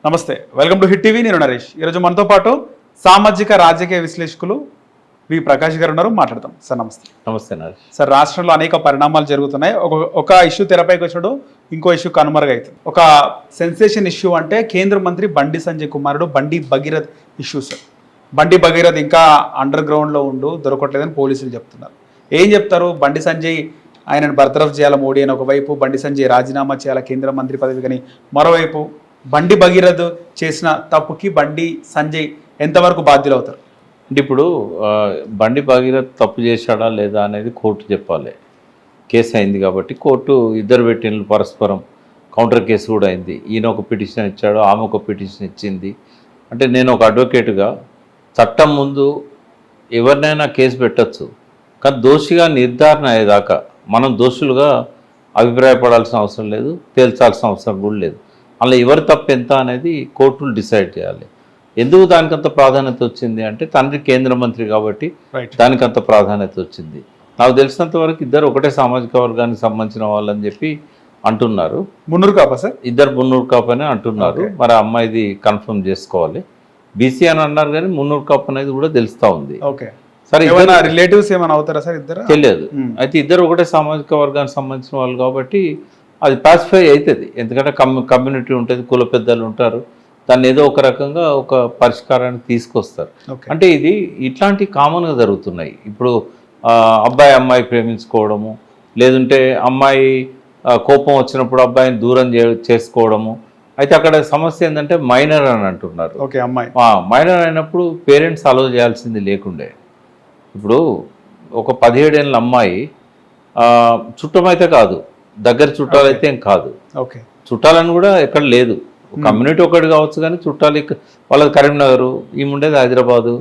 నమస్తే, welcome to hit TV. నేను నరేష్. ఈరోజు మనతో పాటు సామాజిక రాజకీయ విశ్లేషకులు వి ప్రకాష్ గారు ఉన్నారు. మాట్లాడతాం. సార్ నమస్తే. నమస్తే నరేష్. సార్, రాష్ట్రంలో అనేక పరిణామాలు జరుగుతున్నాయి. ఒక ఇష్యూ తెరపైకి వచ్చాడు, ఇంకో ఇష్యూ కనుమరుగవుతుంది. ఒక సెన్సేషన్ ఇష్యూ అంటే కేంద్ర మంత్రి బండి సంజయ్ కుమారుడు బండి భగీరథ్ ఇష్యూ. సార్, బండి భగీరథ్ ఇంకా అండర్ గ్రౌండ్లో దొరకట్లేదని పోలీసులు చెప్తున్నారు. ఏం చెప్తారు? బండి సంజయ్ ఆయనను బర్తరఫ్ చేయాల మోడీ అని ఒకవైపు, బండి సంజయ్ రాజీనామా చేయాల కేంద్ర మంత్రి పదవికని మరోవైపు, బండి భగీరథ్ చేసిన తప్పుకి బండి సంజయ్ ఎంతవరకు బాధ్యులు అవుతారు? అంటే ఇప్పుడు బండి భగీరథ్ తప్పు చేశాడా లేదా అనేది కోర్టు చెప్పాలి. కేసు అయింది కాబట్టి కోర్టు ఇద్దరు పెట్టిన పరస్పరం కౌంటర్ కేసు కూడా అయింది. ఈయన ఒక పిటిషన్ ఇచ్చాడు, ఆమె ఒక పిటిషన్ ఇచ్చింది. అంటే నేను ఒక అడ్వకేట్గా చట్టం ముందు ఎవరినైనా కేసు పెట్టచ్చు, కానీ దోషిగా నిర్ధారణ అయ్యేదాకా మనం దోషులుగా అభిప్రాయపడాల్సిన అవసరం లేదు, తేల్చాల్సిన అవసరం కూడా లేదు. అలా ఎవరి తప్పు ఎంత అనేది కోర్టులు డిసైడ్ చేయాలి. ఎందుకు దానికంత ప్రాధాన్యత వచ్చింది అంటే తండ్రి కేంద్ర మంత్రి కాబట్టి దానికంత ప్రాధాన్యత వచ్చింది. నాకు తెలిసినంత వరకు ఇద్దరు ఒకటే సామాజిక వర్గానికి సంబంధించిన వాళ్ళని చెప్పి అంటున్నారు. మున్నూరు కాపా సార్? ఇద్దరు మున్నూరు కాపు అని అంటున్నారు. మరి అమ్మాయిది కన్ఫర్మ్ చేసుకోవాలి. బీసీ అని అన్నారు కానీ మున్నూరు కాపు అనేది కూడా తెలుస్తూ ఉంది. సరే, రిలేటివ్స్ ఏమైనా అవుతారా సార్? ఇద్దరు తెలియదు. అయితే ఇద్దరు ఒకటే సామాజిక వర్గానికి సంబంధించిన వాళ్ళు కాబట్టి అది పాసిఫై అవుతుంది. ఎందుకంటే కమ్యూనిటీ ఉంటుంది, కుల పెద్దలు ఉంటారు, దాన్ని ఏదో ఒక రకంగా ఒక పరిష్కారానికి తీసుకొస్తారు. అంటే ఇది ఇట్లాంటి కామన్గా జరుగుతున్నాయి. ఇప్పుడు అబ్బాయి అమ్మాయి ప్రేమించుకోవడము, లేదంటే అమ్మాయి కోపం వచ్చినప్పుడు అబ్బాయిని దూరం చేసుకోవడము. అయితే అక్కడ సమస్య ఏంటంటే మైనర్ అని అంటున్నారు. మైనర్ అయినప్పుడు పేరెంట్స్ అలౌ చేయాల్సింది లేకుండే. ఇప్పుడు ఒక 17 ఏళ్ళ అమ్మాయి చుట్టమైతే కాదు, దగ్గర చుట్టాలైతే ఏం కాదు. చుట్టాలని కూడా ఎక్కడ లేదు. కమ్యూనిటీ ఒకటి కావచ్చు కానీ చుట్టాలు వాళ్ళది కరీంనగర్, ఈమె ఉండేది హైదరాబాదు.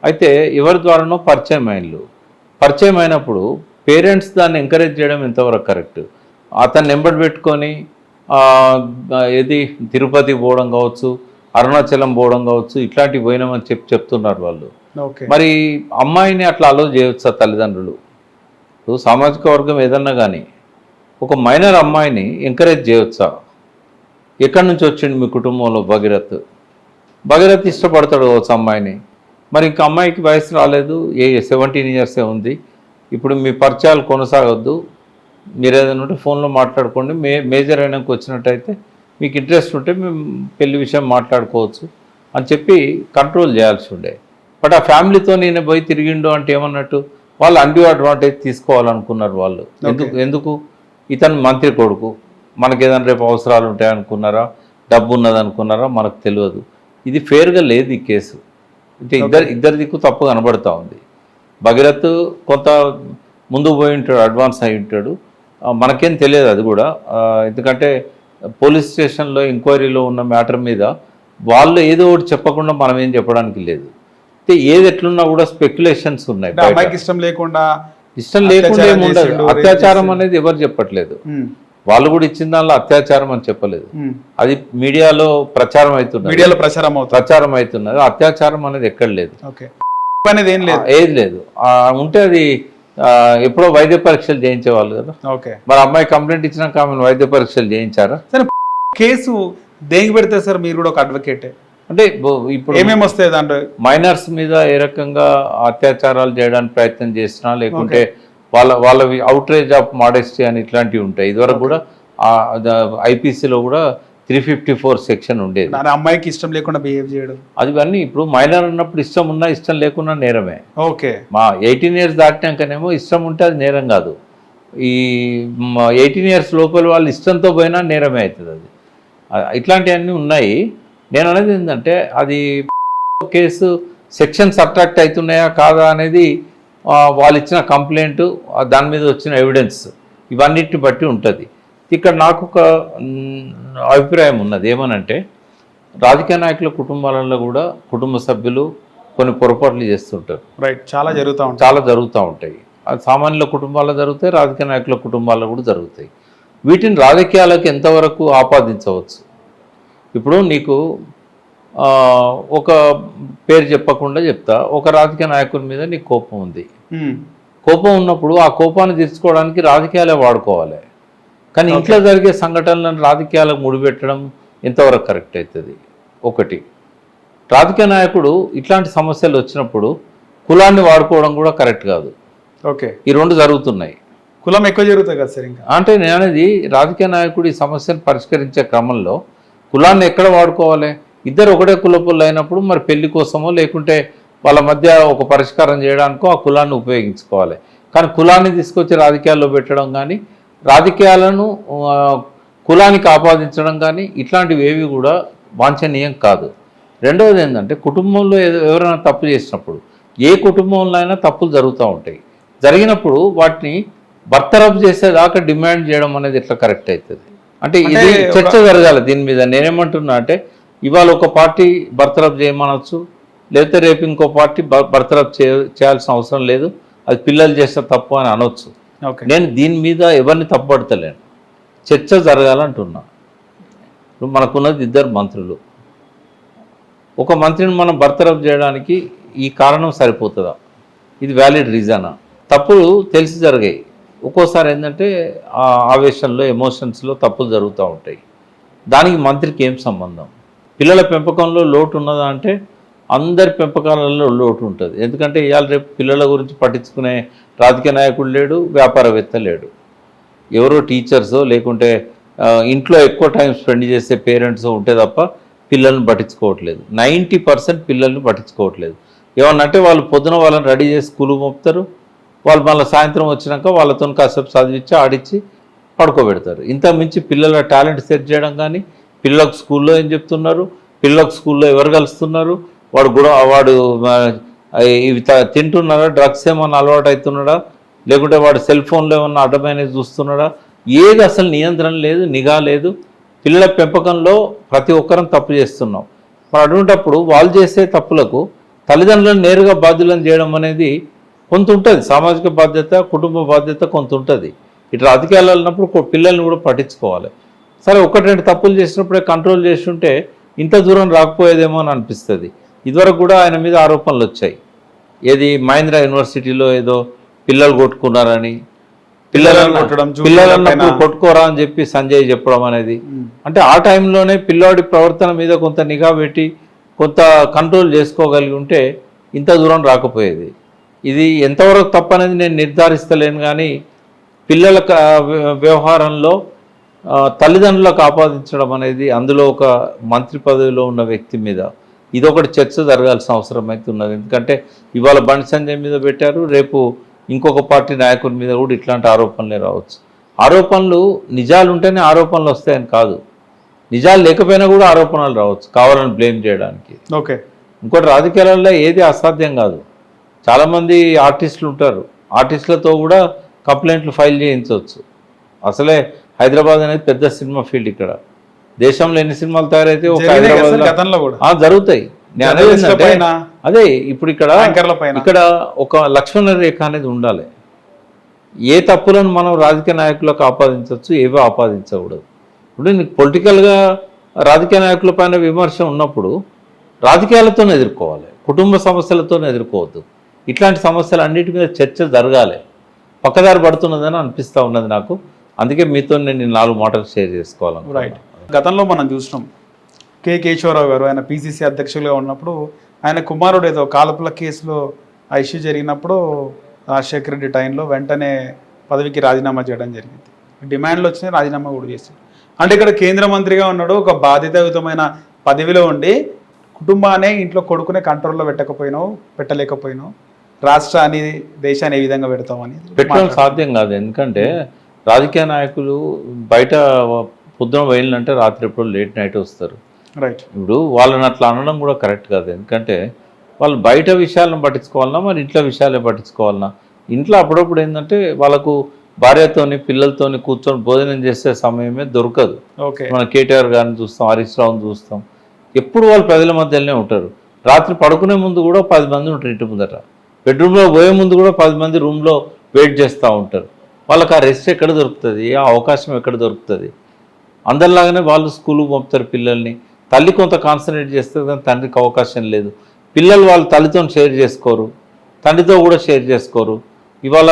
అయితే ఎవరి ద్వారానో పరిచయం అయినప్పుడు పేరెంట్స్ దాన్ని ఎంకరేజ్ చేయడం ఎంతవరకు కరెక్ట్? అతన్ని నెంబర్ పెట్టుకొని ఏది తిరుపతి పోవడం కావచ్చు, అరుణాచలం పోవడం కావచ్చు, ఇట్లాంటివి పోయినామని చెప్తున్నారు వాళ్ళు. మరి అమ్మాయిని అట్లా అలో చేయవచ్చా తల్లిదండ్రులు? ఇప్పుడు సామాజిక వర్గం ఏదన్నా కానీ ఒక మైనర్ అమ్మాయిని ఎంకరేజ్ చేయవచ్చా? ఎక్కడి నుంచి వచ్చిండు మీ కుటుంబంలో భగీరథ్ ఇష్టపడతాడు కావచ్చు అమ్మాయిని. మరి ఇంకా అమ్మాయికి వయసు రాలేదు, 17 ఇయర్సే ఉంది. ఇప్పుడు మీ పరిచయాలు కొనసాగొద్దు, మీరు ఏదైనా ఉంటే ఫోన్లో మాట్లాడుకోండి, మేజర్ అయినాక వచ్చినట్టయితే మీకు ఇంట్రెస్ట్ ఉంటే మేము పెళ్లి విషయం మాట్లాడుకోవచ్చు అని చెప్పి కంట్రోల్ చేయాల్సి ఉండే. బట్ ఆ ఫ్యామిలీతో నేను పోయి తిరిగిండు అంటే ఏమన్నట్టు? వాళ్ళు అన్డ్యూ అడ్వాంటేజ్ తీసుకోవాలనుకున్నారు వాళ్ళు. ఎందుకు ఇతను మంత్రి కొడుకు, మనకి ఏదైనా రేపు అవసరాలు ఉంటాయనుకున్నారా, డబ్బు ఉన్నదనుకున్నారా, మనకు తెలియదు. ఇది ఫేర్గా లేదు ఈ కేసు. అంటే ఇద్దరి దిక్కు తప్పు కనబడుతూ ఉంది. భగీరథ్ కొంత ముందుకు పోయి ఉంటాడు, అడ్వాన్స్ అయి ఉంటాడు, మనకేం తెలియదు అది కూడా. ఎందుకంటే పోలీస్ స్టేషన్లో ఎంక్వైరీలో ఉన్న మ్యాటర్ మీద వాళ్ళు ఏదో ఒకటి చెప్పకుండా మనం ఏం చెప్పడానికి లేదు. అయితే ఏది ఎట్లున్నా కూడా స్పెక్యులేషన్స్ ఉన్నాయి. ఇష్టం లేకుండా ఏముండదు. అత్యాచారం అనేది ఎవరు చెప్పట్లేదు. వాళ్ళు కూడా ఇచ్చిన దానిలో అత్యాచారం అని చెప్పలేదు. అది మీడియాలో ప్రచారం అవుతున్నది. అత్యాచారం అనేది ఎక్కడ లేదు, ఏది లేదు. ఉంటే అది ఎప్పుడో వైద్య పరీక్షలు చేయించేవాళ్ళు కదా. మరి అమ్మాయి కంప్లైంట్ ఇచ్చినాక ఆమె వైద్య పరీక్షలు చేయించారా? కేసు దేనికి పెడితే సార్ మీరు కూడా ఒక అడ్వకేటే అంటే ఇప్పుడు ఏమేమి వస్తాయి దాంట్లో? మైనర్స్ మీద ఏ రకంగా అత్యాచారాలు చేయడానికి ప్రయత్నం చేసినా, లేకుంటే వాళ్ళవి అవుట్రేజ్ ఆఫ్ మోడెస్టీ అని ఇట్లాంటివి ఉంటాయి. ఇదివరకు కూడా ఐపీసీలో కూడా 354 సెక్షన్ ఉండేది. అమ్మాయికి ఇష్టం లేకుండా బిహేవ్ చేయడం, అదివన్నీ ఇప్పుడు మైనర్ ఉన్నప్పుడు ఇష్టం ఉన్నా ఇష్టం లేకున్నా నేరమే. మా 18 ఇయర్స్ దాటినాకనేమో ఇష్టం ఉంటే అది నేరం కాదు. ఈ 18 ఇయర్స్ లోపల వాళ్ళు ఇష్టంతో పోయినా నేరమే అవుతుంది. అది ఇట్లాంటివన్నీ ఉన్నాయి. నేను అనేది ఏంటంటే అది కేసు సెక్షన్స్ అట్రాక్ట్ అవుతున్నాయా కాదా అనేది వాళ్ళు ఇచ్చిన కంప్లైంట్, దాని మీద వచ్చిన ఎవిడెన్స్, ఇవన్నిటిని బట్టి ఉంటుంది. ఇక్కడ నాకు ఒక అభిప్రాయం ఉన్నది. ఏమనంటే రాజకీయ నాయకుల కుటుంబాలలో కూడా కుటుంబ సభ్యులు కొన్ని పొరపాట్లు చేస్తుంటారు. చాలా జరుగుతూ ఉంటాయి. అది సామాన్యుల కుటుంబాల్లో జరుగుతాయి, రాజకీయ నాయకుల కుటుంబాల్లో కూడా జరుగుతాయి. వీటిని రాజకీయాలకు ఎంతవరకు ఆపాదించవచ్చు? ఇప్పుడు నీకు ఒక పేరు చెప్పకుండా చెప్తా, ఒక రాజకీయ నాయకుడి మీద నీకు కోపం ఉంది. కోపం ఉన్నప్పుడు ఆ కోపాన్ని తీర్చుకోవడానికి రాజకీయాలే వాడుకోవాలి. కానీ ఇంట్లో జరిగే సంఘటనలను రాజకీయాలకు ముడిపెట్టడం ఎంతవరకు కరెక్ట్ అవుతుంది? ఒకటి. రాజకీయ నాయకుడు ఇట్లాంటి సమస్యలు వచ్చినప్పుడు కులాన్ని వాడుకోవడం కూడా కరెక్ట్ కాదు. ఓకే, ఈ రెండు జరుగుతున్నాయి. కులం ఎక్కువ జరుగుతుంది కదా సార్. ఇంకా అంటే నేను అనేది రాజకీయ నాయకుడు ఈ సమస్యను పరిష్కరించే క్రమంలో కులాన్ని ఎక్కడ వాడుకోవాలి? ఇద్దరు ఒకటే కులపులు అయినప్పుడు మరి పెళ్లి కోసమో లేకుంటే వాళ్ళ మధ్య ఒక పరిష్కారం చేయడానికో ఆ కులాన్ని ఉపయోగించుకోవాలి. కానీ కులాన్ని తీసుకొచ్చి రాజకీయాల్లో పెట్టడం కానీ, రాజకీయాలను కులానికి ఆపాదించడం కానీ ఇట్లాంటివి ఏవి కూడా వాంఛనీయం కాదు. రెండవది ఏంటంటే కుటుంబంలో ఎవరైనా తప్పు చేసినప్పుడు, ఏ కుటుంబంలో అయినా తప్పులు జరుగుతూ ఉంటాయి. జరిగినప్పుడు వాటిని బర్తరఫ్ చేసేదాకా డిమాండ్ చేయడం అనేది ఎట్లా కరెక్ట్ అవుతుంది? అంటే ఇది చర్చ జరగాలి దీని మీద. నేనేమంటున్నా అంటే ఇవాళ ఒక పార్టీ బర్తరఫ్ చేయమనొచ్చు, లేకపోతే రేపు ఇంకో పార్టీ బర్తరఫ్ చేయాల్సిన అవసరం లేదు, అది పిల్లలు చేస్తే తప్పు అని అనొచ్చు. నేను దీని మీద ఎవరిని తప్పుపడతలేను, చర్చ జరగాలంటున్నా. ఇప్పుడు మనకున్నది ఇద్దరు మంత్రులు, ఒక మంత్రిని మనం బర్తరఫ్ చేయడానికి ఈ కారణం సరిపోతుందా? ఇది వ్యాలిడ్ రీజనా? తప్పులు తెలిసి జరిగాయి. ఒక్కోసారి ఏంటంటే ఆ ఆవేశంలో ఎమోషన్స్లో తప్పులు జరుగుతూ ఉంటాయి. దానికి మంత్రికి ఏం సంబంధం? పిల్లల పెంపకంలో లోటు ఉన్నదా అంటే అందరి పెంపకాలలో లోటు ఉంటుంది. ఎందుకంటే ఇవాళ రేపు పిల్లల గురించి పట్టించుకునే రాజకీయ నాయకుడు లేడు, వ్యాపారవేత్త లేడు. ఎవరో టీచర్సో లేకుంటే ఇంట్లో ఎక్కువ టైం స్పెండ్ చేసే పేరెంట్స్ ఉంటే తప్ప పిల్లల్ని పట్టించుకోవట్లేదు. 90% పిల్లల్ని పట్టించుకోవట్లేదు. ఏమన్నంటే వాళ్ళు పొద్దున వాళ్ళని రెడీ చేసి స్కూల్కి పంపుతారు, వాళ్ళు మళ్ళీ సాయంత్రం వచ్చినాక వాళ్ళతో కాసేపు చదివించి ఆడిచ్చి పడుకోబెడతారు. ఇంత మించి పిల్లల టాలెంట్ సెట్ చేయడం కానీ, పిల్లలకు స్కూల్లో ఏం చెప్తున్నారు, పిల్లలకు స్కూల్లో ఎవరు కలుస్తున్నారు, వాడు ఇవి తింటున్నాడా, డ్రగ్స్ ఏమన్నా అలవాటు అవుతున్నాడా, లేకుంటే వాడు సెల్ ఫోన్లో ఏమన్నా అడ్డమైనవి చూస్తున్నాడా, ఏది అసలు నియంత్రణ లేదు, నిఘా లేదు. పిల్లల పెంపకంలో ప్రతి ఒక్కరం తప్పు చేస్తున్నాం. మరి అటువంటిప్పుడు వాళ్ళు చేసే తప్పులకు తల్లిదండ్రులను నేరుగా బాధ్యులను చేయడం అనేది కొంత ఉంటుంది. సామాజిక బాధ్యత, కుటుంబ బాధ్యత కొంత ఉంటుంది. ఇటు రాజకీయాలు వెళ్ళినప్పుడు పిల్లల్ని కూడా పట్టించుకోవాలి. సరే, ఒకటి రెండు తప్పులు చేసినప్పుడే కంట్రోల్ చేస్తుంటే ఇంత దూరం రాకపోయేదేమో అని అనిపిస్తుంది. ఇదివరకు కూడా ఆయన మీద ఆరోపణలు వచ్చాయి. ఏది మహేంద్ర యూనివర్సిటీలో ఏదో పిల్లలు కొట్టుకున్నారని, పిల్లలన్నప్పుడు కొట్టుకోరా అని చెప్పి సంజయ్ చెప్పడం అనేది. అంటే ఆ టైంలోనే పిల్లాడి ప్రవర్తన మీద కొంత నిఘా పెట్టి కొంత కంట్రోల్ చేసుకోగలిగి ఉంటే ఇంత దూరం రాకపోయేది. ఇది ఎంతవరకు తప్పనేది నేను నిర్ధారిస్తలేను, కానీ పిల్లల వ్యవహారంలో తల్లిదండ్రులకు ఆపాదించడం అనేది, అందులో ఒక మంత్రి పదవిలో ఉన్న వ్యక్తి మీద ఇదొకటి చర్చ జరగాల్సిన అవసరం అయితే ఉన్నది. ఎందుకంటే ఇవాళ బండి సంజయ్ మీద పెట్టారు, రేపు ఇంకొక పార్టీ నాయకుడి మీద కూడా ఇట్లాంటి ఆరోపణలే రావచ్చు. ఆరోపణలు నిజాలు ఉంటేనే ఆరోపణలు వస్తాయని కాదు, నిజాలు లేకపోయినా కూడా ఆరోపణలు రావచ్చు కావాలని బ్లేమ్ చేయడానికి. ఓకే, ఇంకోటి రాజకీయాలలో ఏది అసాధ్యం కాదు. చాలామంది ఆర్టిస్టులు ఉంటారు, ఆర్టిస్టులతో కూడా కంప్లైంట్లు ఫైల్ చేయించవచ్చు. అసలే హైదరాబాద్ అనేది పెద్ద సినిమా ఫీల్డ్. ఇక్కడ దేశంలో ఎన్ని సినిమాలు తయారైతే ఒక హైదరాబాద్ జరుగుతాయి. అదే ఇప్పుడు ఇక్కడ ఒక లక్ష్మణ రేఖ అనేది ఉండాలి. ఏ తప్పులను మనం రాజకీయ నాయకులకు ఆపాదించవచ్చు, ఏవో ఆపాదించకూడదు. ఇప్పుడు నీకు పొలిటికల్గా రాజకీయ నాయకుల పైన విమర్శ ఉన్నప్పుడు రాజకీయాలతోనే ఎదుర్కోవాలి, కుటుంబ సమస్యలతోనే ఎదుర్కోవద్దు. ఇట్లాంటి సమస్యలు అన్నిటి మీద చర్చ జరగాలి. పక్కదారి పడుతున్నదని అనిపిస్తూ ఉన్నది నాకు. అందుకే మీతో నేను 4 మాటలు షేర్ చేసుకోవాలను. రైట్. గతంలో మనం చూసినాం కె కేశవరావు గారు, ఆయన పిసిసి అధ్యక్షులుగా ఉన్నప్పుడు ఆయన కుమారుడు ఏదో కాలపుల కేసులో ఆ ఇష్యూ జరిగినప్పుడు రాజశేఖర రెడ్డి టైంలో వెంటనే పదవికి రాజీనామా చేయడం జరిగింది. డిమాండ్లు వచ్చినాయి, రాజీనామా కూడా చేశారు. అంటే ఇక్కడ కేంద్ర మంత్రిగా ఉన్నాడు, ఒక బాధ్యతాయుతమైన పదవిలో ఉండి కుటుంబాన్ని ఇంట్లో కొడుకునే కంట్రోల్లో పెట్టలేకపోయినావు, రాష్ట్రాన్ని దేశాన్ని ఏ విధంగా పెడతామని పెట్టడం సాధ్యం కాదు. ఎందుకంటే రాజకీయ నాయకులు బయట పొద్దున వెళ్ళినంటే రాత్రి ఎప్పుడు లేట్ నైట్ వస్తారు. రైట్. ఇప్పుడు వాళ్ళని అట్లా అనడం కూడా కరెక్ట్ కాదు. ఎందుకంటే వాళ్ళు బయట విషయాలను పట్టించుకోవాలన్నా, మరి ఇంట్లో విషయాలే పట్టించుకోవాలన్నా. ఇంట్లో అప్పుడప్పుడు ఏంటంటే వాళ్ళకు భార్యతోని పిల్లలతోని కూర్చొని భోజనం చేసే సమయమే దొరకదు. మనం కేటీఆర్ గారిని చూస్తాం, హరీష్ రావుని చూస్తాం, ఎప్పుడు వాళ్ళు ప్రజల మధ్యలోనే ఉంటారు. రాత్రి పడుకునే ముందు కూడా 10 మంది ఉంటారు ఇంటి ముందట, బెడ్రూమ్లో పోయే ముందు కూడా 10 మంది రూమ్లో వెయిట్ చేస్తూ ఉంటారు. వాళ్ళకి ఆ రెస్ట్ ఎక్కడ దొరుకుతుంది, ఆ అవకాశం ఎక్కడ దొరుకుతుంది? అందరిలాగానే వాళ్ళు స్కూల్కి పంపుతారు పిల్లల్ని, తల్లి కొంత కాన్సన్ట్రేట్ చేస్తుంది కానీ తండ్రికి అవకాశం లేదు. పిల్లలు వాళ్ళ తల్లితో షేర్ చేసుకోరు, తండ్రితో కూడా షేర్ చేసుకోరు. ఇవాళ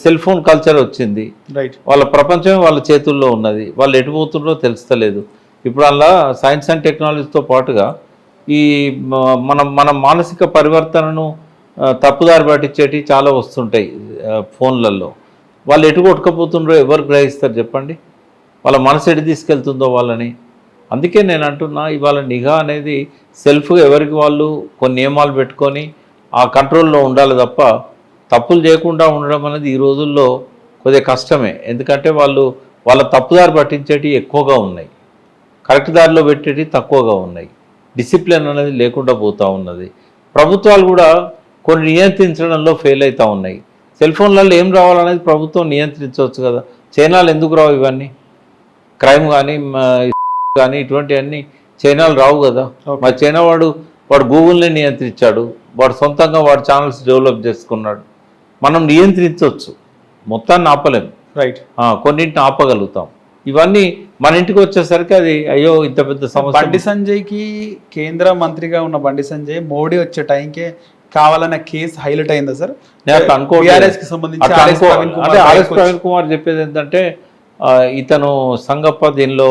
సెల్ ఫోన్ కల్చర్ వచ్చింది, రైట్. వాళ్ళ ప్రపంచమే వాళ్ళ చేతుల్లో ఉన్నది, వాళ్ళు ఎటుపోతుందో తెలుస్తలేదు. ఇప్పుడు అలా సైన్స్ అండ్ టెక్నాలజీతో పాటుగా ఈ మన మానసిక పరివర్తనను తప్పుదారి పట్టించేటి చాలా వస్తుంటాయి ఫోన్లలో. వాళ్ళు ఎటు కొట్టుకపోతుండ్రో ఎవరు గ్రహిస్తారు చెప్పండి, వాళ్ళ మనసు ఎటు తీసుకెళ్తుందో వాళ్ళని. అందుకే నేను అంటున్నా, ఇవాళ నిఘా అనేది సెల్ఫ్గా ఎవరికి వాళ్ళు కొన్ని నియమాలు పెట్టుకొని ఆ కంట్రోల్లో ఉండాలి తప్ప తప్పులు చేయకుండా ఉండడం అనేది ఈ రోజుల్లో కొద్దిగా కష్టమే. ఎందుకంటే వాళ్ళ తప్పుదారి పట్టించేటి ఎక్కువగా ఉన్నాయి, కరెక్ట్ దారిలో పెట్టేటి తక్కువగా ఉన్నాయి. డిసిప్లిన్ అనేది లేకుండా పోతూ ఉన్నది. ప్రభుత్వాలు కూడా కొన్ని నియంత్రించడంలో ఫెయిల్ అవుతూ ఉన్నాయి. సెల్ ఫోన్లలో ఏం రావాలనేది ప్రభుత్వం నియంత్రించవచ్చు కదా. చైనాలు ఎందుకు రావు ఇవన్నీ? క్రైమ్ కానీ కానీ ఇటువంటివన్నీ చైనాలు రావు కదా. మరి చైనా వాడు గూగుల్ని నియంత్రించాడు, వాడు సొంతంగా వాడు ఛానల్స్ డెవలప్ చేసుకున్నాడు. మనం నియంత్రించవచ్చు, మొత్తాన్ని ఆపలేము, రైట్, కొన్నింటిని ఆపగలుగుతాం. ఇవన్నీ మన ఇంటికి వచ్చేసరికి అది అయ్యో ఇంత పెద్ద సమస్య. బండి సంజయ్కి కేంద్ర మంత్రిగా ఉన్న బండి సంజయ్ మోడీ వచ్చే టైంకే కావాలన్న కేసు హైలైట్ అయిందా సార్? అంటే ఆర్ఎస్ ప్రవీణ్ కుమార్ చెప్పేది ఏంటంటే ఇతను సంగప్ప దీనిలో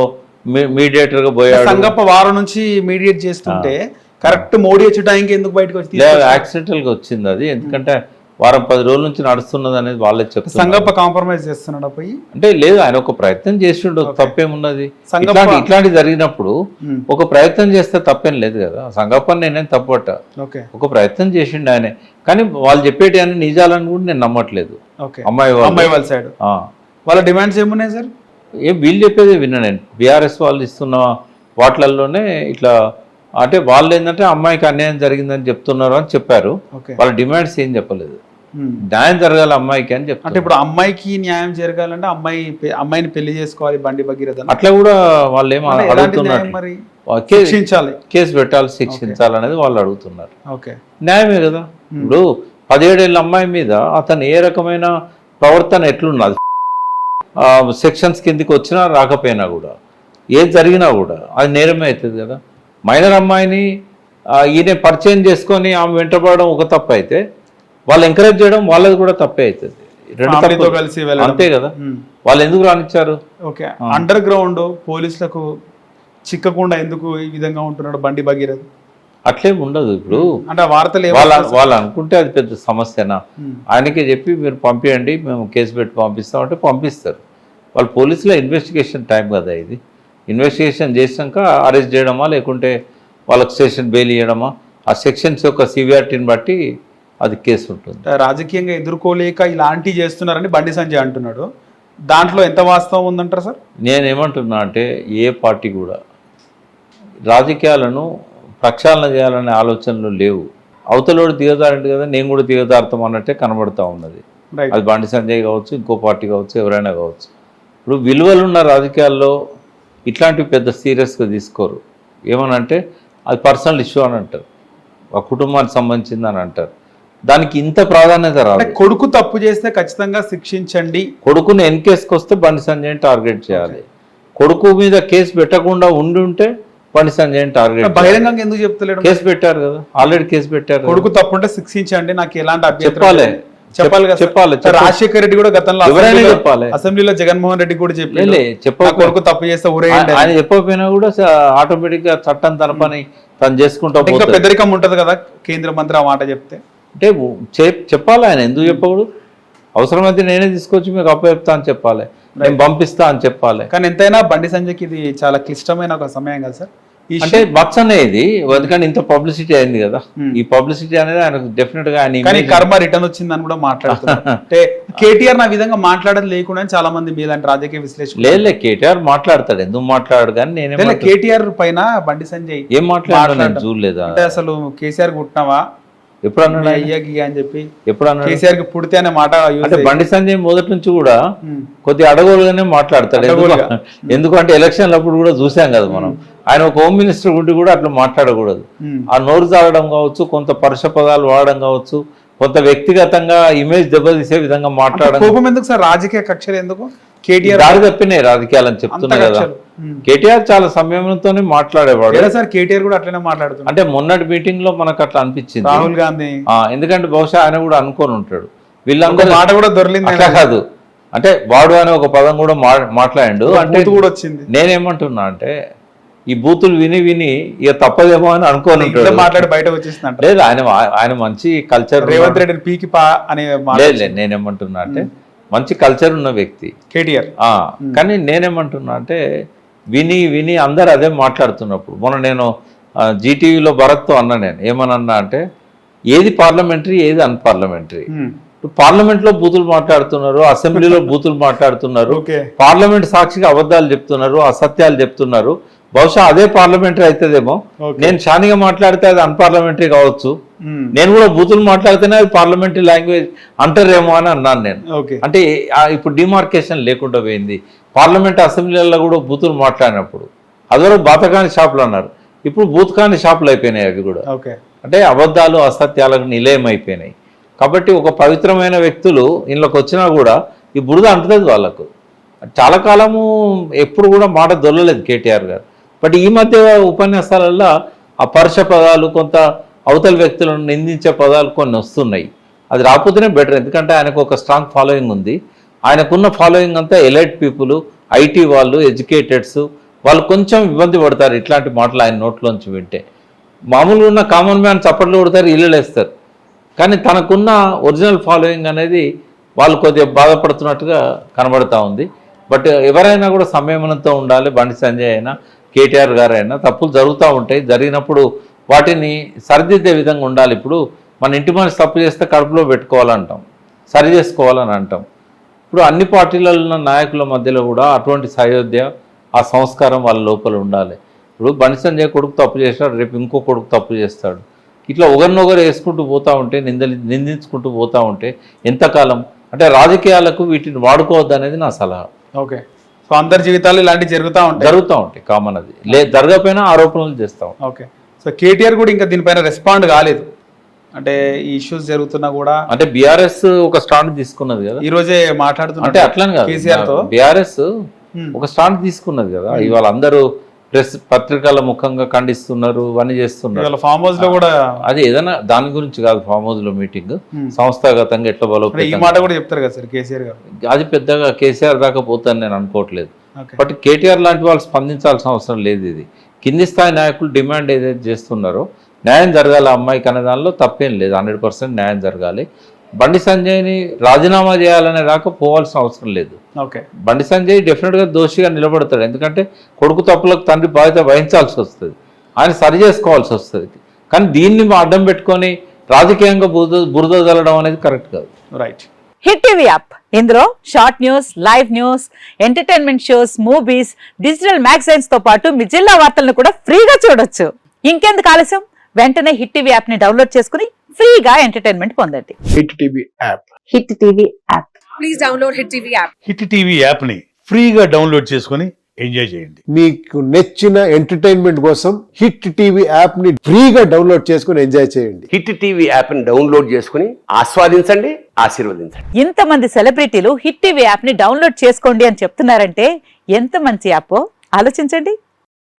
మీడియేటర్గా పోయాడు. సంగప్ప వారం నుంచి మీడియేట్ చేస్తుంటే కరెక్ట్ మోడీ వచ్చే టైంకి ఎందుకు బయటకు వచ్చి యాక్సిడెంటల్గా వచ్చింది అది. ఎందుకంటే వారం 10 రోజుల నుంచి నడుస్తున్నది అనేది వాళ్ళే చెప్తారు. సంగప్ప కాంప్రమైజ్ చేస్తున్నాడు పోయి అంటే లేదు, ఆయన ఒక ప్రయత్నం చేసిండు, తప్పేమున్నది? ఇట్లాంటి జరిగినప్పుడు ఒక ప్రయత్నం చేస్తే తప్పేం లేదు కదా. సంగప్పని నేనేం తప్పట, ఒక ప్రయత్నం చేసిండు ఆయనే. కానీ వాళ్ళు చెప్పేటి అని నిజాలని కూడా నేను నమ్మట్లేదు. అమ్మాయి వాళ్ళ సైడ్ వాళ్ళ డిమాండ్స్ ఏమున్నాయి సార్? వీళ్ళు చెప్పేది విన్నా నేను. బీఆర్ఎస్ వాళ్ళు ఇస్తున్న వాటిలలోనే ఇట్లా అంటే వాళ్ళు ఏంటంటే అమ్మాయికి అన్యాయం జరిగిందని చెప్తున్నారు అని చెప్పారు. వాళ్ళ డిమాండ్స్ ఏం చెప్పలేదు. న్యాయం జరగాలి అమ్మాయికి అని చెప్తారు. అంటే ఇప్పుడు అమ్మాయికి న్యాయం జరగాలంటే అమ్మాయిని పెళ్లి చేసుకోవాలి బండి భగీరథ అట్లా కూడా వాళ్ళు ఏమో అడుగుతున్నారు. కేసు పెట్టాలి, శిక్షించాలి అనేది వాళ్ళు అడుగుతున్నారు. న్యాయమే కదా. ఇప్పుడు 17 ఏళ్ళ అమ్మాయి మీద అతను ఏ రకమైన ప్రవర్తన ఎట్లున్నది, సెక్షన్స్ కిందికి వచ్చినా రాకపోయినా కూడా ఏది జరిగినా కూడా అది నేరమే అవుతుంది కదా. మైనర్ అమ్మాయిని ఈయన పరిచయం చేసుకొని ఆమె వెంటబడడం ఒక తప్పు అయితే, వాళ్ళు ఎంకరేజ్ చేయడం వాళ్ళది కూడా తప్పే అవుతుంది. అంతే కదా. వాళ్ళు ఎందుకు రానిచ్చారు? అండర్ గ్రౌండ్ పోలీసులకు చిక్కకుండా ఎందుకు ఈ విధంగా ఉంటున్నాడు బండి భగీరథ? అట్లేం ఉండదు. ఇప్పుడు అంటే వార్తలు వాళ్ళు అనుకుంటే అది పెద్ద సమస్యనా? ఆయనకే చెప్పి మీరు పంపించండి, మేము కేసు పెట్టి పంపిస్తామంటే పంపిస్తారు. వాళ్ళు పోలీసులో ఇన్వెస్టిగేషన్ టైం కదా ఇది. ఇన్వెస్టిగేషన్ చేసినాక అరెస్ట్ చేయడమా లేకుంటే వాళ్ళకి స్టేషన్ బెయిల్ ఇవ్వడమా, ఆ సెక్షన్స్ యొక్క సివియారిటీని బట్టి అది కేసు ఉంటుంది. రాజకీయంగా ఎదుర్కోలేక ఇలాంటివి చేస్తున్నారని బండి సంజయ్ అంటున్నాడు. దాంట్లో ఎంత వాస్తవం ఉందంటారు సార్? నేనేమంటున్నా అంటే ఏ పార్టీ కూడా రాజకీయాలను ప్రక్షాళన చేయాలనే ఆలోచనలు లేవు. అవతలోడు దిగజారండి కదా, నేను కూడా దిగజారుతాం అన్నట్టే కనబడతా ఉన్నది. అది బండి సంజయ్ కావచ్చు, ఇంకో పార్టీ కావచ్చు, ఎవరైనా కావచ్చు. ఇప్పుడు విలువలున్న రాజకీయాల్లో ఇట్లాంటివి పెద్ద సీరియస్గా తీసుకోరు. ఏమనంటే అది పర్సనల్ ఇష్యూ అని అంటారు, ఆ కుటుంబానికి సంబంధించింది అని అంటారు. దానికి ఇంత ప్రాధాన్యత రాదు. కొడుకు తప్పు చేస్తే ఖచ్చితంగా శిక్షించండి. కొడుకుని ఎన్కేసుకు వస్తే బండి సంజయ్ని టార్గెట్ చేయాలి. కొడుకు మీద కేసు పెట్టకుండా ఉంటే బండి సంజయ్ని టార్గెట్. బహిరంగంగా ఎందుకు చెప్తలేడు? కేసు పెట్టారు కదా, ఆల్రెడీ కేసు పెట్టారు. కొడుకు తప్పుంటే శిక్షించండి, నాకు ఎలాంటి చెప్పాలి. రాజశేఖర రెడ్డి కూడా గతంలో చెప్పాలి, అసెంబ్లీలో జగన్మోహన్ రెడ్డి కూడా చెప్పాలి కొడుకు తప్పు చేస్తే ఊరేయండి. ఆయన చెప్పకపోయినా కూడా ఆటోమేటిక్ గా చట్టం తన పని తను చేసుకుంటా. ఇంకా పెద్దరికం ఉంటది కదా కేంద్ర మంత్రి ఆ మాట చెప్తే. అంటే చెప్పాలి, ఆయన ఎందుకు చెప్పకూడదు? అవసరమైతే నేనే తీసుకొచ్చి మీకు అప్పచెప్తా అని చెప్పాలి, నేను పంపిస్తా అని చెప్పాలి. కానీ ఎంతైనా బండి సంజయ్కి ఇది చాలా క్లిష్టమైన ఒక సమయం కదా సార్. అంటే బక్స్ అనేది ఎందుకంటే ఇంత పబ్లిసిటీ అయింది కదా, ఈ పబ్లిసిటీ అనేది ఆయన డెఫినెట్ గా ఆయన కర్మ రిటర్న్ వచ్చిందని కూడా మాట్లాడుతున్నారు. అంటే కేటీఆర్ నా విధంగా మాట్లాడడం లేకుండా చాలా మంది మీలాంటి రాజకీయ విశ్లేషకులు లేదు, కేటీఆర్ మాట్లాడతాడు, ఎందుకు మాట్లాడు. కానీ నేను కేటీఆర్ పైన బండి సంజయ్ ఏం మాట్లాడాడు నేను చూడలేదా? అంటే అసలు కేసీఆర్ పుట్టినావా ఎప్పుడన్నా అని చెప్పి ఎప్పుడన్నా కేసీఆర్ కి పుడితే అనే మాట. అంటే బండి సంజయ్ మొదటి నుంచి కూడా కొద్దిగా అడగోలుగానే మాట్లాడతాడు. ఎందుకంటే ఎలక్షన్లు అప్పుడు కూడా చూసాం కదా మనం, ఆయన ఒక హోమ్ మినిస్టర్ ఉండి కూడా అట్లా మాట్లాడకూడదు. ఆ నోరు జాగడం కావచ్చు, కొంత పరుష పదాలు వాడడం కావచ్చు, కొంత వ్యక్తిగతంగా ఇమేజ్ దెబ్బతీసే విధంగా మాట్లాడడం. కోపం ఎందుకు సార్? రాజకీయ కక్షలు ఎందుకు? కేటీఆర్ దారి తప్పినాయి రాజకీయాలని చెప్తున్నా కదా. కేటీఆర్ చాలా సమయంతోనే మాట్లాడేవాడు సార్. కేటీఆర్ కూడా అట్లనే మాట్లాడుతున్నాడు. అంటే మొన్నటి మీటింగ్ లో మనకు అట్లా అనిపించింది రాహుల్ గాంధీ. ఎందుకంటే బహుశా ఆయన కూడా అనుకొని ఉంటాడు వీళ్ళందరూ మాట కూడా దొరికింది అట్లా కాదు. అంటే వాడు అనే ఒక పదం కూడా మాట్లాడాడు అంటే కూడా వచ్చింది. నేనేమంటున్నా అంటే ఈ బూతులు విని విని ఇక తప్పదేమో అని అనుకోని ఇంట్లో మాట్లాడి బయట వచ్చేసిందంట. లేదు, ఆయన మంచి కల్చర్, రేవంత్ రెడ్డి పీకి పా అనే లేదు నేనేమంటున్నా అంటే మంచి కల్చర్ ఉన్న వ్యక్తి కేటీఆర్. కానీ నేనేమంటున్నా అంటే విని విని అందరు అదే మాట్లాడుతున్నప్పుడు మొన్న నేను జీటీవీలో భరత్తో అన్నా, నేను ఏమన్నా అంటే ఏది పార్లమెంటరీ ఏది అన్పార్లమెంటరీ. పార్లమెంట్లో బూతులు మాట్లాడుతున్నారు, అసెంబ్లీలో బూతులు మాట్లాడుతున్నారు, పార్లమెంట్ సాక్షిగా అబద్ధాలు చెప్తున్నారు, అసత్యాలు చెప్తున్నారు. బహుశా అదే పార్లమెంటరీ అవుతుందేమో. నేను షానిగా మాట్లాడితే అది అన్పార్లమెంటరీ కావచ్చు, నేను కూడా బూతులు మాట్లాడితేనే అది పార్లమెంటరీ లాంగ్వేజ్ అంటారేమో అని అన్నాను నేను. అంటే ఇప్పుడు డిమార్కేషన్ లేకుండా పోయింది. పార్లమెంట్ అసెంబ్లీలలో కూడా బూతులు మాట్లాడినప్పుడు అదివరకు బాతకాని షాపులు అన్నారు, ఇప్పుడు బూత్కాని షాపులు అయిపోయినాయి అవి కూడా. అంటే అబద్ధాలు అసత్యాలకు నిలయం అయిపోయినాయి. కాబట్టి ఒక పవిత్రమైన వ్యక్తులు ఇంట్లోకి వచ్చినా కూడా ఈ బురద అంటుతుంది వాళ్ళకు. చాలా కాలము ఎప్పుడు కూడా మాట దొరలేదు కేటీఆర్ గారు. బట్ ఈ మధ్య ఉపన్యాసాలలో అపరుష పదాలు, కొంత అవతల వ్యక్తులను నిందించే పదాలు కొన్ని వస్తున్నాయి. అది రాకపోతేనే బెటర్, ఎందుకంటే ఆయనకు ఒక స్ట్రాంగ్ ఫాలోయింగ్ ఉంది. ఆయనకున్న ఫాలోయింగ్ అంతా ఎలైట్ పీపుల్, ఐటీ వాళ్ళు, ఎడ్యుకేటెడ్స్, వాళ్ళు కొంచెం ఇబ్బంది పడతారు ఇట్లాంటి మాటలు ఆయన నోట్లోంచి వింటే. మామూలుగా ఉన్న కామన్ మ్యాన్ చప్పట్లు కొడతారు, ఇల్లు వేస్తారు. కానీ తనకున్న ఒరిజినల్ ఫాలోయింగ్ అనేది వాళ్ళు కొద్దిగా బాధపడుతున్నట్టుగా కనబడతా ఉంది. బట్ ఎవరైనా కూడా సంయమనంతో ఉండాలి. బండి సంజయ్ అయినా కేటీఆర్ గారు అయినా తప్పులు జరుగుతూ ఉంటాయి, జరిగినప్పుడు వాటిని సరిదిద్దే విధంగా ఉండాలి. ఇప్పుడు మన ఇంటి మనిషి తప్పు చేస్తే కడుపులో పెట్టుకోవాలంటాం, సరి చేసుకోవాలని అంటాం. ఇప్పుడు అన్ని పార్టీలలో ఉన్న నాయకుల మధ్యలో కూడా అటువంటి సయోధ్య, ఆ సంస్కారం వాళ్ళ లోపల ఉండాలి. ఇప్పుడు బండి సంజయ్ కొడుకు తప్పు చేస్తాడు, రేపు ఇంకో కొడుకు తప్పు చేస్తాడు. ఇట్లా ఒకరినొకరు వేసుకుంటూ పోతూ ఉంటే, నిందించుకుంటూ పోతూ ఉంటే ఎంతకాలం? అంటే రాజకీయాలకు వీటిని వాడుకోవద్దు అనేది నా సలహా. ఓకే, సో అందరి జీవితాలు ఇలాంటివి జరుగుతూ ఉంటాయి కామన్. అది జరగకపోయినా ఆరోపణలు చేస్తాం. ఓకే, సో కేటీఆర్ కూడా ఇంకా దీనిపైన రెస్పాండ్ కాలేదు. అంటే ఈ ఇష్యూస్ జరుగుతున్నా కూడా, అంటే బీఆర్ఎస్ ఒక స్టాండ్ తీసుకున్నది కదా, ఈ రోజే మాట్లాడుతున్నా. అంటే అట్లని కాదు, కేసీఆర్ తో బీఆర్ఎస్ ఒక స్టాండ్ తీసుకున్నది కదా. ఇవాళ అందరూ ప్రెస్ పత్రికల ముఖంగా ఖండిస్తున్నారు, ఇవన్నీ చేస్తున్నారు. ఫామ్ హౌస్ లో కూడా అది ఏదైనా దాని గురించి కాదు, ఫామ్ హౌస్ లో మీటింగ్ సంస్థాగతంగా ఎట్లా బలోపేతం, ఈ మాట కూడా చెప్తారు కదా సార్ కేసీఆర్ గారు. అది పెద్దగా కేసీఆర్ దాకా పోతాను నేను అనుకోవట్లేదు. బట్ కేటీఆర్ లాంటి వాళ్ళు స్పందించాల్సిన అవసరం లేదు. ఇది కింది స్థాయి నాయకులు డిమాండ్ ఏదైతే చేస్తున్నారో న్యాయం జరగాలి అమ్మాయికి అనే దానిలో తప్పేం లేదు, 100% న్యాయం జరగాలి. బండి సంజయ్ని రాజీనామా చేయాలనే దాకా పోవాల్సిన అవసరం లేదు. బండి సంజయ్ డెఫినెట్గా దోషిగా నిలబడతాడు, ఎందుకంటే కొడుకు తప్పులకు తండ్రి బాధ్యత వహించాల్సి వస్తుంది, ఆయన సరి చేసుకోవాల్సి వస్తుంది. కానీ దీన్ని అడ్డం పెట్టుకొని రాజకీయంగా బురద జల్లడం అనేది కరెక్ట్ కాదు. రైట్. హిట్ టీవీ యాప్, ఇందులో short news, live news, entertainment shows, movies, digital magazines తో పాటు మీ జిల్లా వార్తలను కూడా ఫ్రీగా చూడొచ్చు. ఇంకెందుకు ఆలస్యం, వెంటనే హిట్ టీవీ యాప్ ని డౌన్లోడ్ చేసుకుని ఫ్రీగా ఎంటర్టైన్మెంట్ పొందండి. Hit TV app. Hit TV app. Please download hit TV app. Hit TV app ని ఫ్రీగా డౌన్లోడ్ చేసుకుని ఎంజాయ్ చేయండి. మీకు నచ్చిన ఎంటర్టైన్మెంట్ కోసం హిట్ టీవీ యాప్ ని ఫ్రీగా డౌన్లోడ్ చేసుకుని ఎంజాయ్ చేయండి. హిట్ టీవీ యాప్ ని డౌన్లోడ్ చేసుకుని ఆస్వాదించండి, ఆశీర్వదించండి. ఇంతమంది సెలబ్రిటీలు హిట్ టీవీ యాప్ ని డౌన్లోడ్ చేసుకోండి అని చెప్తున్నారంటే ఎంత మంచి యాప్ ఆలోచించండి.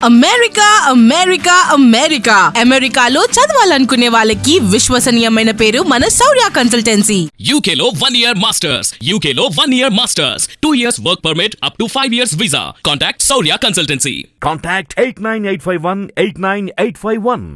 అమెరికా అమెరికా అమెరికా అమెరికాలో చదవాలనుకునే వాళ్ళకి విశ్వసనీయమైన పేరు మన శౌర్య కన్సల్టెన్సీ. UK లో 1 year masters, UK లో 1 year masters, 2 years work permit up to 5 years visa. Contact Saurya Consultancy. Contact 89851 89851.